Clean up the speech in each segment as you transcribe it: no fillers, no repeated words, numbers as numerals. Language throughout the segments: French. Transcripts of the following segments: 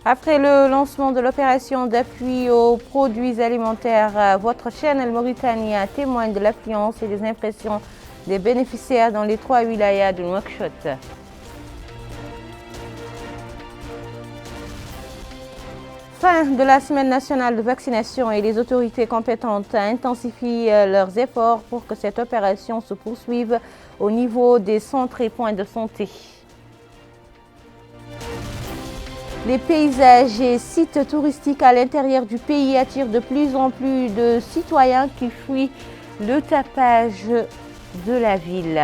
Après le lancement de l'opération d'appui aux produits alimentaires, votre chaîne El Mauritania témoigne de l'affluence et des impressions des bénéficiaires dans les 3 wilayas de Nouakchott. Fin de la semaine nationale de vaccination et les autorités compétentes intensifient leurs efforts pour que cette opération se poursuive au niveau des centres et points de santé. Les paysages et sites touristiques à l'intérieur du pays attirent de plus en plus de citoyens qui fuient le tapage de la ville.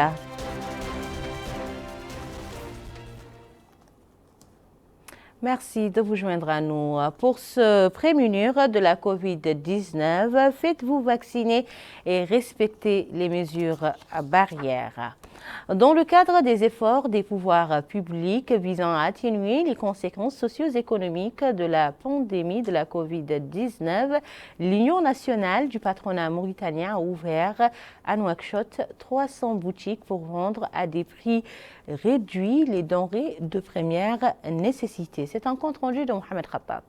Merci de vous joindre à nous. Pour se prémunir de la COVID-19, faites-vous vacciner et respectez les mesures barrières. Dans le cadre des efforts des pouvoirs publics visant à atténuer les conséquences socio-économiques de la pandémie de la COVID-19, l'Union nationale du patronat mauritanien a ouvert à Nouakchott 300 boutiques pour vendre à des prix réduits les denrées de première nécessité. C'est un compte rendu de Mohamed Khattat.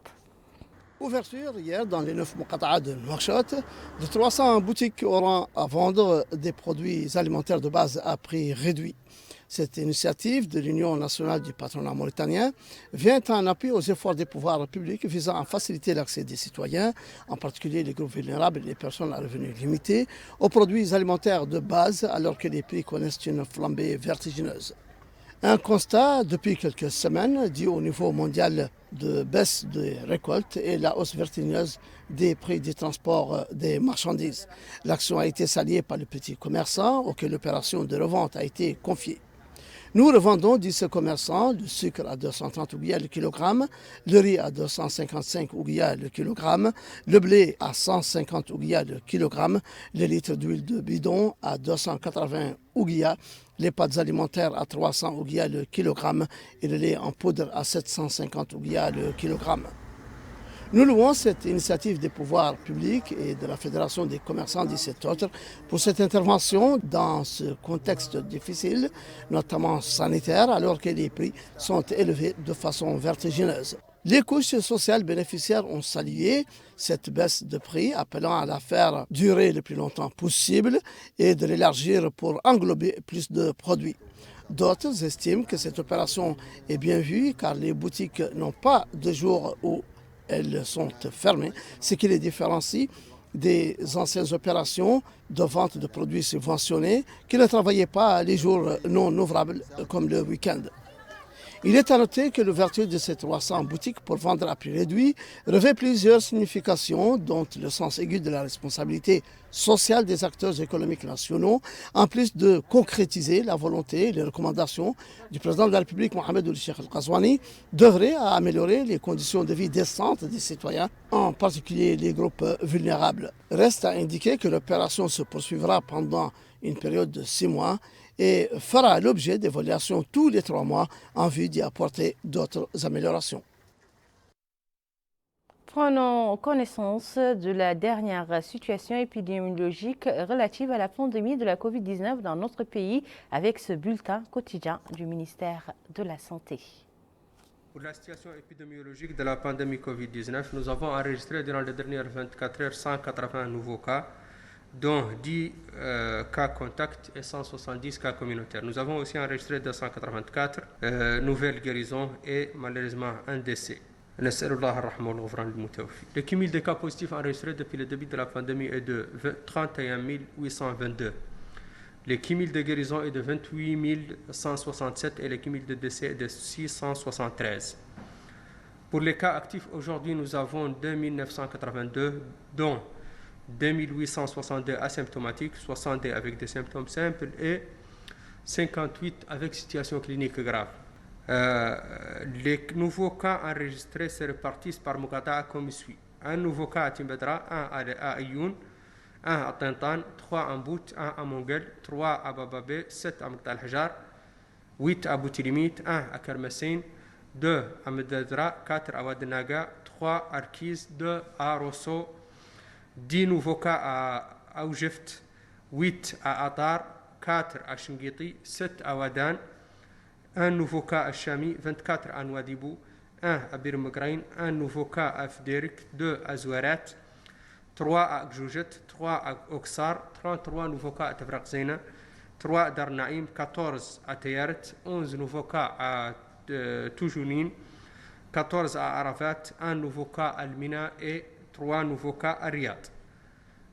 Ouverture hier dans les 9 Muqata'a de Nouakchott de 300 boutiques auront à vendre des produits alimentaires de base à prix réduit. Cette initiative de l'Union nationale du patronat mauritanien vient en appui aux efforts des pouvoirs publics visant à faciliter l'accès des citoyens, en particulier les groupes vulnérables et les personnes à revenus limités, aux produits alimentaires de base alors que les prix connaissent une flambée vertigineuse. Un constat depuis quelques semaines dû au niveau mondial de baisse des récoltes et la hausse vertigineuse des prix du transport des marchandises. L'action a été saluée par les petits commerçants auxquels l'opération de revente a été confiée. Nous revendons, dit ce commerçant, le sucre à 230 ouguiyas le kilogramme, le riz à 255 ouguiyas le kilogramme, le blé à 150 ouguiyas le kilogramme, les litres d'huile de bidon à 280 ouguiyas, les pâtes alimentaires à 300 ouguiyas le kilogramme et le lait en poudre à 750 ouguiyas le kilogramme. Nous louons cette initiative des pouvoirs publics et de la Fédération des commerçants 17 autres pour cette intervention dans ce contexte difficile, notamment sanitaire, alors que les prix sont élevés de façon vertigineuse. Les couches sociales bénéficiaires ont salué cette baisse de prix, appelant à la faire durer le plus longtemps possible et de l'élargir pour englober plus de produits. D'autres estiment que cette opération est bien vue car les boutiques n'ont pas de jour où elles sont fermées, ce qui les différencie des anciennes opérations de vente de produits subventionnés qui ne travaillaient pas les jours non ouvrables comme le week-end. Il est à noter que l'ouverture de ces 300 boutiques pour vendre à prix réduit revêt plusieurs significations, dont le sens aigu de la responsabilité sociale des acteurs économiques nationaux, en plus de concrétiser la volonté et les recommandations du président de la République, Mohamed Ould Cheikh Al Ghazouani, d'œuvrer à améliorer les conditions de vie décentes des citoyens, en particulier les groupes vulnérables. Reste à indiquer que l'opération se poursuivra pendant une période de 6 mois et fera l'objet d'évaluations tous les 3 mois en vue d'y apporter d'autres améliorations. Prenons connaissance de la dernière situation épidémiologique relative à la pandémie de la COVID-19 dans notre pays avec ce bulletin quotidien du ministère de la Santé. Pour la situation épidémiologique de la pandémie COVID-19, nous avons enregistré durant les dernières 24 heures 180 nouveaux cas, dont 10 cas contacts et 170 cas communautaires. Nous avons aussi enregistré 284 nouvelles guérisons et malheureusement un décès. Le cumul des cas positifs enregistrés depuis le début de la pandémie est de 31 822. Le cumul de guérison est de 28 167 et le cumul de décès est de 673. Pour les cas actifs, aujourd'hui, nous avons 2 982, dont 2862 asymptomatiques, 62 avec des symptômes simples et 58 avec situation clinique grave. Les nouveaux cas enregistrés se répartissent par Muqata'a comme suit. Un nouveau cas à Timbedra, 1 à Ayoun, 1 à Tintan, 3 à Mbout, 1 à Mongel, 3 à Bababé, 7 à Muqta al-Hajar, 8 à Boutilimit, 1 à Kermessin, 2 à Medadra, 4 à Wadenaga, 3 à Arkiz, 2 à Rosso, 10 nouveaux cas à Aoujeft, 8 à Atar, 4 à Shingiti, 7 à Wadan, un nouveau cas à Chami, 24 à Nouadhibou, 1 à Birmegrain, 1 nouveau cas à Fderik, 2 à Zouarat, 3 à Gjoujet, 3 à Oksar, 33 nouveaux cas à Tafraq Zeyna, 3 à Darnaïm, 14 à Tayaret, 11 nouveaux cas à Toujounine, 14 à Arafat, 1 nouveau cas à Almina et 3 nouveaux cas à Riyad.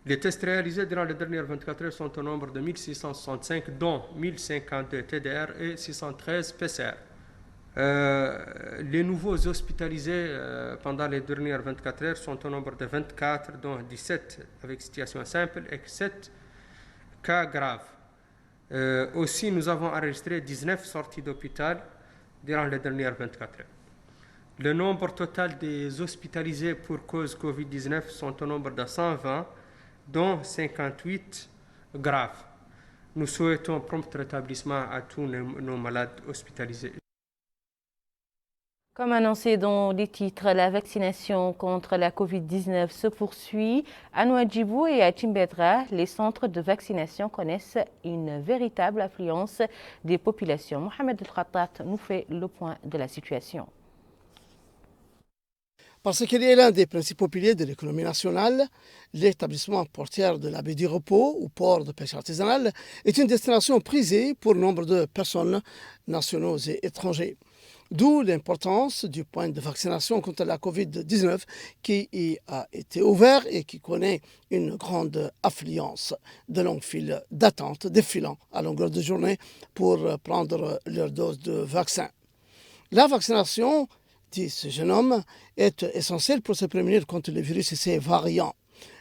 Les tests réalisés durant les dernières 24 heures sont au nombre de 1665, dont 1052 TDR et 613 PCR. Les nouveaux hospitalisés pendant les dernières 24 heures sont au nombre de 24, dont 17 avec situation simple et 7 cas graves. Aussi, nous avons enregistré 19 sorties d'hôpital durant les dernières 24 heures. Le nombre total des hospitalisés pour cause Covid-19 sont au nombre de 120, dont 58 graves. Nous souhaitons prompt rétablissement à tous nos malades hospitalisés. Comme annoncé dans les titres, la vaccination contre la Covid-19 se poursuit. À Nouadhibou et à Timbedra, les centres de vaccination connaissent une véritable affluence des populations. Mohamed El-Khattat nous fait le point de la situation. Parce qu'il est l'un des principaux piliers de l'économie nationale, l'établissement portuaire de la baie du Repos, ou port de pêche artisanale, est une destination prisée pour nombre de personnes, nationaux et étrangers. D'où l'importance du point de vaccination contre la Covid-19 qui y a été ouvert et qui connaît une grande affluence de longues files d'attente défilant à longueur de journée pour prendre leur dose de vaccin. La vaccination, dit ce jeune homme, est essentielle pour se prémunir contre le virus et ses variants.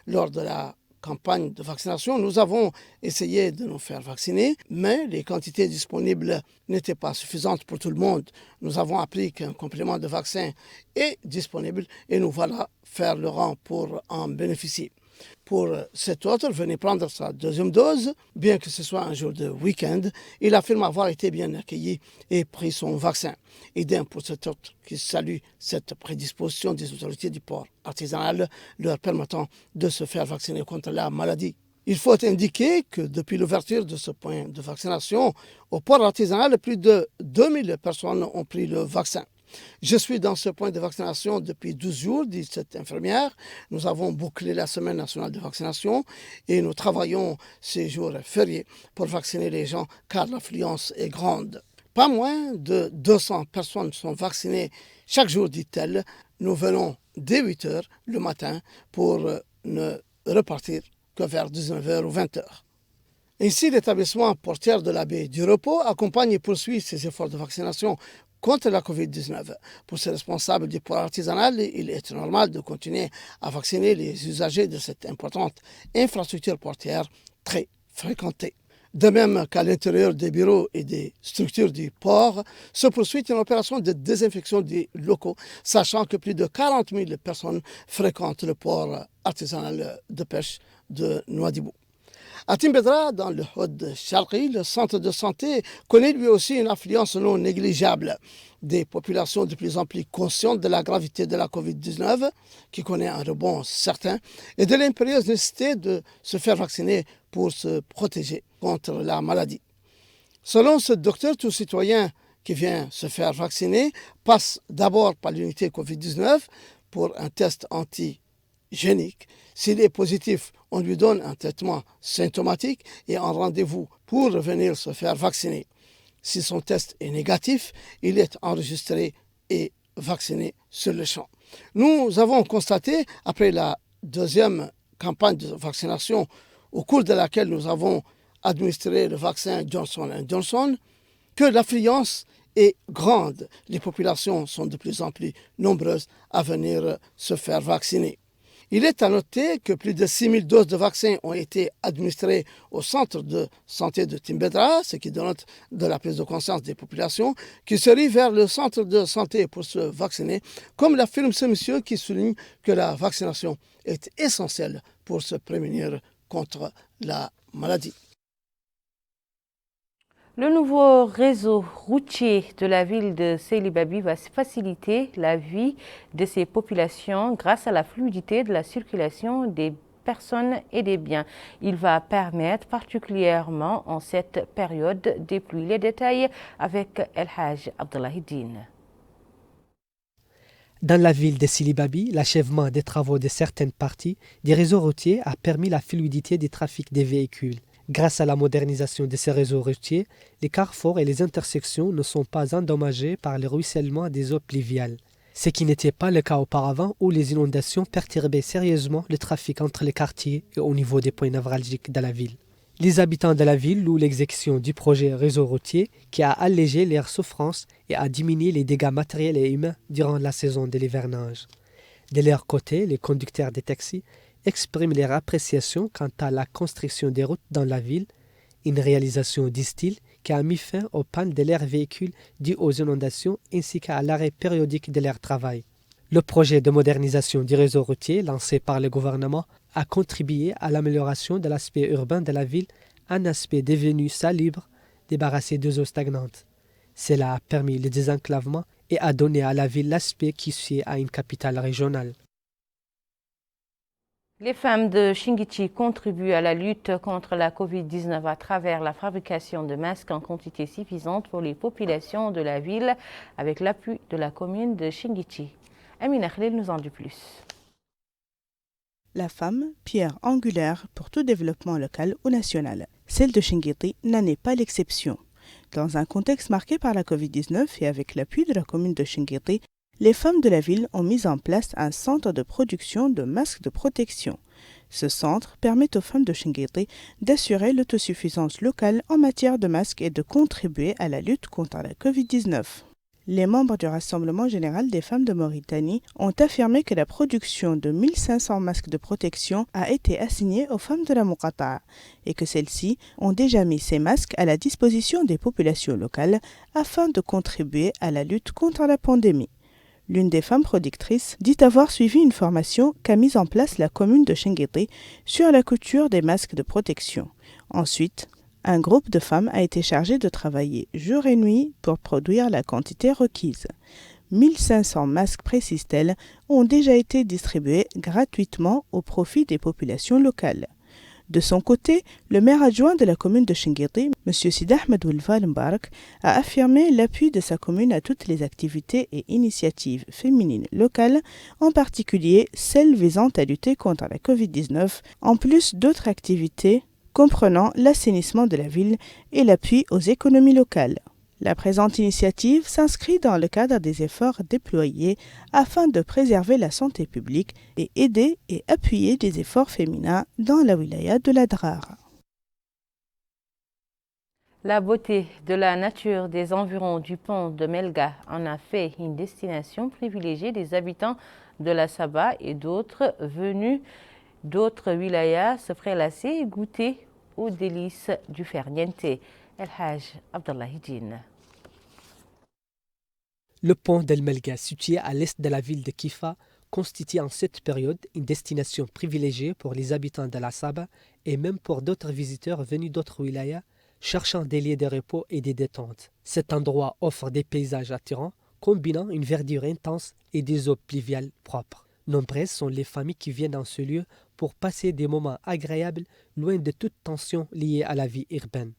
Lors de la campagne de vaccination, nous avons essayé de nous faire vacciner, mais les quantités disponibles n'étaient pas suffisantes pour tout le monde. Nous avons appris qu'un complément de vaccin est disponible et nous voilà faire le rang pour en bénéficier. Pour cet autre, venez prendre sa deuxième dose, bien que ce soit un jour de week-end. Il affirme avoir été bien accueilli et pris son vaccin. Idem pour cet autre qui salue cette prédisposition des autorités du port artisanal leur permettant de se faire vacciner contre la maladie. Il faut indiquer que depuis l'ouverture de ce point de vaccination au port artisanal, plus de 2000 personnes ont pris le vaccin. Je suis dans ce point de vaccination depuis 12 jours, dit cette infirmière. Nous avons bouclé la semaine nationale de vaccination et nous travaillons ces jours fériés pour vacciner les gens car l'affluence est grande. Pas moins de 200 personnes sont vaccinées chaque jour, dit-elle. Nous venons dès 8 heures le matin pour ne repartir que vers 19h ou 20h. Ainsi, l'établissement portuaire de la baie du Repos accompagne et poursuit ses efforts de vaccination contre la Covid-19. Pour ces responsables du port artisanal, il est normal de continuer à vacciner les usagers de cette importante infrastructure portuaire très fréquentée. De même qu'à l'intérieur des bureaux et des structures du port, se poursuit une opération de désinfection des locaux, sachant que plus de 40 000 personnes fréquentent le port artisanal de pêche de Nouadhibou. À Timbedra, dans le Hod Sharqi, le centre de santé connaît lui aussi une affluence non négligeable des populations de plus en plus conscientes de la gravité de la Covid-19, qui connaît un rebond certain, et de l'impérieuse nécessité de se faire vacciner pour se protéger contre la maladie. Selon ce docteur, tout citoyen qui vient se faire vacciner passe d'abord par l'unité Covid-19 pour un test antigénique. S'il est positif, on lui donne un traitement symptomatique et un rendez-vous pour venir se faire vacciner. Si son test est négatif, il est enregistré et vacciné sur le champ. Nous avons constaté, après la deuxième campagne de vaccination, au cours de laquelle nous avons administré le vaccin Johnson & Johnson, que l'affluence est grande. Les populations sont de plus en plus nombreuses à venir se faire vacciner. Il est à noter que plus de 6 000 doses de vaccins ont été administrées au centre de santé de Timbedra, ce qui donne de la prise de conscience des populations qui se rient vers le centre de santé pour se vacciner, comme l'affirme ce monsieur qui souligne que la vaccination est essentielle pour se prémunir contre la maladie. Le nouveau réseau routier de la ville de Sélibabi va faciliter la vie de ces populations grâce à la fluidité de la circulation des personnes et des biens. Il va permettre particulièrement en cette période des pluies. Les détails avec El Haj Abdullahi Din. Dans la ville de Sili Babi, l'achèvement des travaux de certaines parties des réseaux routiers a permis la fluidité du trafic des véhicules. Grâce à la modernisation de ces réseaux routiers, les carrefours et les intersections ne sont pas endommagés par le ruissellement des eaux pluviales. Ce qui n'était pas le cas auparavant où les inondations perturbaient sérieusement le trafic entre les quartiers et au niveau des points névralgiques de la ville. Les habitants de la ville louent l'exécution du projet réseau routier qui a allégé leurs souffrances et a diminué les dégâts matériels et humains durant la saison de l'hivernage. De leur côté, les conducteurs des taxis expriment leur appréciation quant à la construction des routes dans la ville, une réalisation, disent-ils, qui a mis fin aux pannes de leurs véhicules dues aux inondations ainsi qu'à l'arrêt périodique de leur travail. Le projet de modernisation du réseau routier lancé par le gouvernement a contribué à l'amélioration de l'aspect urbain de la ville, un aspect devenu salubre, débarrassé des eaux stagnantes. Cela a permis le désenclavement et a donné à la ville l'aspect qui suit à une capitale régionale. Les femmes de Chinguitti contribuent à la lutte contre la Covid-19 à travers la fabrication de masques en quantité suffisante pour les populations de la ville avec l'appui de la commune de Chinguitti. Amina Khalil nous en dit plus. La femme, pierre angulaire pour tout développement local ou national. Celle de Chinguitti n'en est pas l'exception. Dans un contexte marqué par la Covid-19 et avec l'appui de la commune de Chinguitti, les femmes de la ville ont mis en place un centre de production de masques de protection. Ce centre permet aux femmes de Chinguitti d'assurer l'autosuffisance locale en matière de masques et de contribuer à la lutte contre la Covid-19. Les membres du Rassemblement général des femmes de Mauritanie ont affirmé que la production de 1500 masques de protection a été assignée aux femmes de la Muqata'a et que celles-ci ont déjà mis ces masques à la disposition des populations locales afin de contribuer à la lutte contre la pandémie. L'une des femmes productrices dit avoir suivi une formation qu'a mise en place la commune de Chinguitti sur la couture des masques de protection. Ensuite, un groupe de femmes a été chargé de travailler jour et nuit pour produire la quantité requise. 1500 masques, précise-t-elle, ont déjà été distribués gratuitement au profit des populations locales. De son côté, le maire adjoint de la commune de Chinguitti, M. Sid Ahmed Oulfal Mbarak, a affirmé l'appui de sa commune à toutes les activités et initiatives féminines locales, en particulier celles visant à lutter contre la Covid-19, en plus d'autres activités comprenant l'assainissement de la ville et l'appui aux économies locales. La présente initiative s'inscrit dans le cadre des efforts déployés afin de préserver la santé publique et aider et appuyer des efforts féminins dans la wilaya de l'Adrar. La beauté de la nature des environs du pont de Melga en a fait une destination privilégiée des habitants de la Saba et d'autres venus d'autres wilayas se prélasser et goûter aux délices du farniente. El Haj Abdallah Hidjin. Le pont d'El Melga, situé à l'est de la ville de Kifa, constitue en cette période une destination privilégiée pour les habitants de la Saba et même pour d'autres visiteurs venus d'autres wilayas cherchant des lieux de repos et de détente. Cet endroit offre des paysages attirants, combinant une verdure intense et des eaux pluviales propres. Nombreuses sont les familles qui viennent dans ce lieu pour passer des moments agréables loin de toute tension liée à la vie urbaine.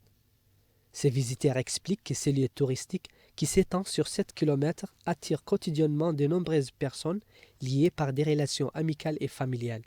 Ces visiteurs expliquent que ces lieux touristiques qui s'étend sur 7 km attire quotidiennement de nombreuses personnes liées par des relations amicales et familiales.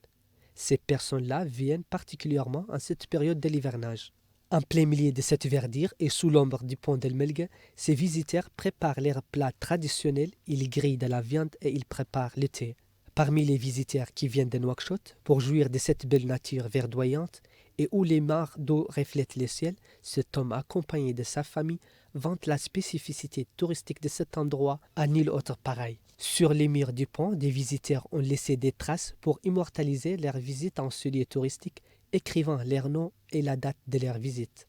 Ces personnes-là viennent particulièrement en cette période de l'hivernage. En plein milieu de cette verdure et sous l'ombre du pont d'El Melga, ces visiteurs préparent leurs plats traditionnels, ils grillent de la viande et ils préparent le thé. Parmi les visiteurs qui viennent de Nouakchott pour jouir de cette belle nature verdoyante et où les mares d'eau reflètent le ciel, cet homme accompagné de sa famille vante la spécificité touristique de cet endroit à nul autre pareil. Sur les murs du pont, des visiteurs ont laissé des traces pour immortaliser leur visite en ce lieu touristique, écrivant leur nom et la date de leur visite.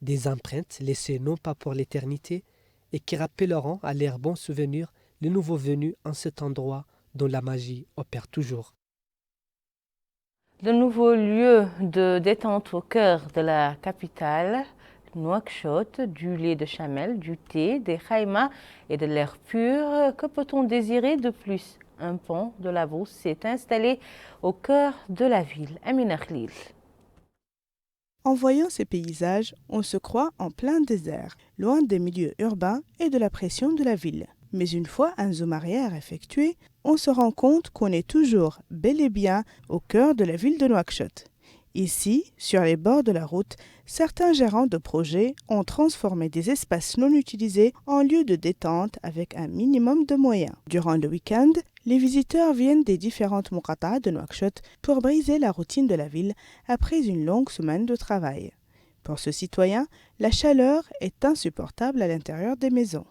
Des empreintes laissées non pas pour l'éternité et qui rappelleront à leurs bons souvenirs les nouveaux venus en cet endroit dont la magie opère toujours. De nouveaux lieux de détente au cœur de la capitale, Nouakchott, du lait de chamel, du thé, des khaïmas et de l'air pur. Que peut-on désirer de plus? Un pont de la Brousse s'est installé au cœur de la ville. Amina Khalil. En voyant ces paysages, on se croit en plein désert, loin des milieux urbains et de la pression de la ville. Mais une fois un zoom arrière effectué, on se rend compte qu'on est toujours bel et bien au cœur de la ville de Nouakchott. Ici, sur les bords de la route, certains gérants de projets ont transformé des espaces non utilisés en lieux de détente avec un minimum de moyens. Durant le week-end, les visiteurs viennent des différentes muqata'a de Nouakchott pour briser la routine de la ville après une longue semaine de travail. Pour ce citoyen, la chaleur est insupportable à l'intérieur des maisons.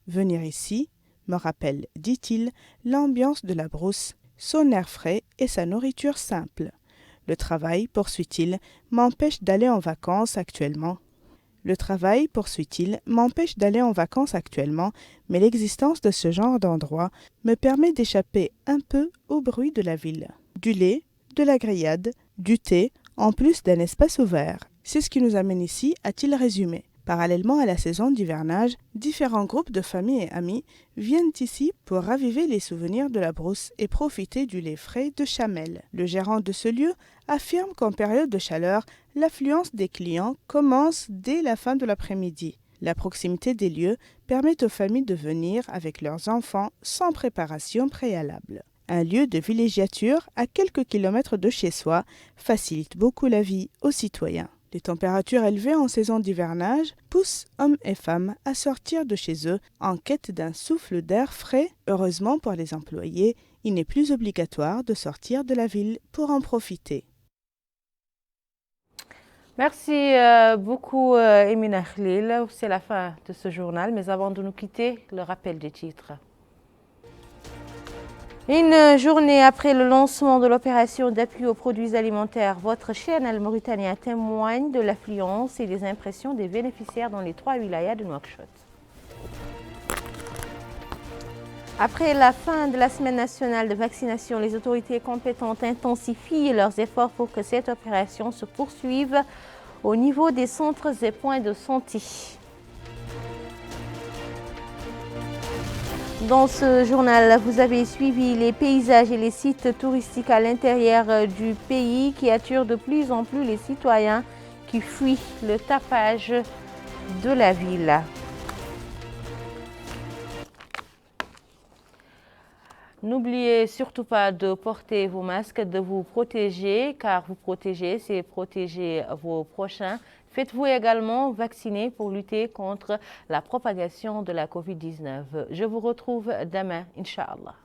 Venir ici me rappelle, dit-il, l'ambiance de la brousse, son air frais et sa nourriture simple. Le travail, poursuit-il, m'empêche d'aller en vacances actuellement. Le travail, poursuit-il, m'empêche d'aller en vacances actuellement, mais l'existence de ce genre d'endroit me permet d'échapper un peu au bruit de la ville. Du lait, de la grillade, du thé, en plus d'un espace ouvert. C'est ce qui nous amène ici, a-t-il résumé. Parallèlement à la saison d'hivernage, différents groupes de familles et amis viennent ici pour raviver les souvenirs de la brousse et profiter du lait frais de Chamel. Le gérant de ce lieu affirme qu'en période de chaleur, l'affluence des clients commence dès la fin de l'après-midi. La proximité des lieux permet aux familles de venir avec leurs enfants sans préparation préalable. Un lieu de villégiature à quelques kilomètres de chez soi facilite beaucoup la vie aux citoyens. Les températures élevées en saison d'hivernage poussent hommes et femmes à sortir de chez eux en quête d'un souffle d'air frais. Heureusement pour les employés, il n'est plus obligatoire de sortir de la ville pour en profiter. Merci beaucoup Emina Khlil. C'est la fin de ce journal, mais avant de nous quitter, le rappel des titres. Une journée après le lancement de l'opération d'appui aux produits alimentaires, votre chaîne Al Mauritania témoigne de l'affluence et des impressions des bénéficiaires dans les 3 wilayas de Nouakchott. Après la fin de la semaine nationale de vaccination, les autorités compétentes intensifient leurs efforts pour que cette opération se poursuive au niveau des centres et points de santé. Dans ce journal, vous avez suivi les paysages et les sites touristiques à l'intérieur du pays qui attirent de plus en plus les citoyens qui fuient le tapage de la ville. N'oubliez surtout pas de porter vos masques, de vous protéger, car vous protéger, c'est protéger vos prochains. Faites-vous également vacciner pour lutter contre la propagation de la Covid-19. Je vous retrouve demain, Inch'Allah.